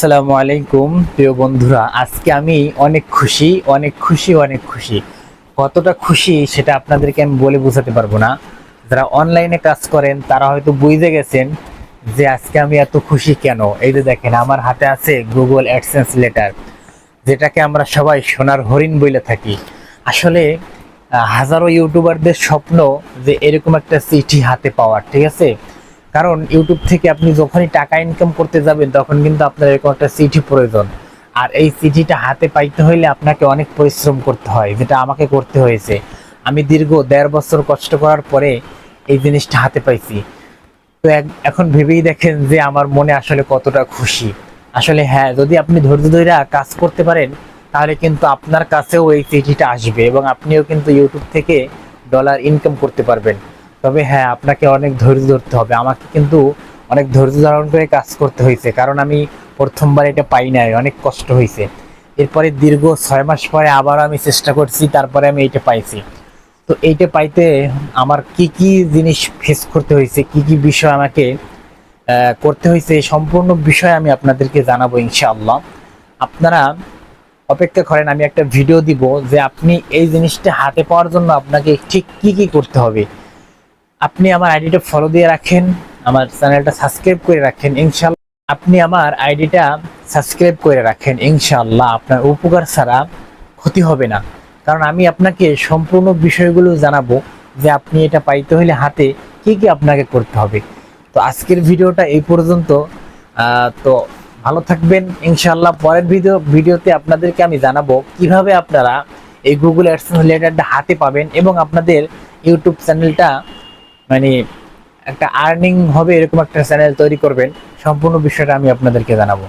আসসালামু আলাইকুম প্রিয় বন্ধুরা, আজকে আমি অনেক খুশি অনেক খুশি অনেক খুশি। কতটা খুশি সেটা আপনাদেরকে আমি বলে বোঝাতে পারবো না। যারা অনলাইনে কাজ করেন তারা হয়তো বুঝে গেছেন যে আজকে আমি এত খুশি কেন। এই যে দেখেন, আমার হাতে আছে গুগল অ্যাডসেন্স লেটার, যেটাকে আমরা সবাই সোনার হরিণ বলে থাকি। আসলে হাজারো ইউটিউবারদের স্বপ্ন যে এরকম একটা চিঠি হাতে পাওয়ার, ঠিক আছে। কারণ ইউটিউব থেকে আপনি যখনই টাকা ইনকাম করতে যাবেন তখন কিন্তু আপনার এরকম একটা চিঠি প্রয়োজন। আর এই চিঠিটা হাতে পাইতে হইলে আপনাকে অনেক পরিশ্রম করতে হয়, যেটা আমাকে করতে হয়েছে। আমি দীর্ঘ 1.5 বছর কষ্ট করার পরে এই জিনিসটা হাতে পাইছি। তো এখন ভেবেই দেখেন যে আমার মনে আসলে কতটা খুশি। আসলে হ্যাঁ, যদি আপনি ধৈর্য ধরে কাজ করতে পারেন তাহলে কিন্তু আপনার কাছেও এই চিঠিটা আসবে এবং আপনিও কিন্তু ইউটিউব থেকে ডলার ইনকাম করতে পারবেন। তবে হ্যাঁ, আপনাকে অনেক ধৈর্য ধরতে হবে। আমাকে কিন্তু অনেক ধৈর্য ধারণ করে কাজ করতে হয়েছে, কারণ আমি প্রথমবার এটা পাই নাই, অনেক কষ্ট হয়েছে। এরপরে দীর্ঘ 6 মাস পরে আবার আমি চেষ্টা করছি, তারপরে আমি এটা পাইছি। তো এইটা পাইতে আমার কি কি জিনিস ফেস করতে হয়েছে, কি কি বিষয় আমাকে করতে হয়েছে, সম্পূর্ণ বিষয় আমি আপনাদেরকে জানাবো ইনশাআল্লাহ। আপনারা অপেক্ষা করেন, আমি একটা ভিডিও দিব যে আপনি এই জিনিসটা হাতে পাওয়ার জন্য আপনাকে ঠিক কি কি করতে হবে। আপনি আমার আইডিটা ফলো দিয়ে রাখেন, আমার চ্যানেলটা সাবস্ক্রাইব করে রাখেন ইনশাআল্লাহ। আপনি আমার আইডিটা সাবস্ক্রাইব করে রাখেন ইনশাআল্লাহ, আপনার উপকার ছাড়া ক্ষতি হবে না। কারণ আমি আপনাকে সম্পূর্ণ বিষয়গুলো জানাবো যে আপনি এটা পাইতে হলে হাতে কি কি আপনাকে করতে হবে। তো আজকের ভিডিওটা এই পর্যন্ত। তো ভালো থাকবেন ইনশাআল্লাহ। পরের ভিডিওতে আপনাদেরকে আমি জানাবো কিভাবে আপনারা এই গুগল অ্যাডসেন্স লেটারটা হাতে পাবেন এবং আপনাদের ইউটিউব চ্যানেলটা মানে একটা আর্নিং হবে এরকম একটা চ্যানেল তৈরি করবেন। সম্পূর্ণ বিষয়টা আমি আপনাদেরকে জানাবো।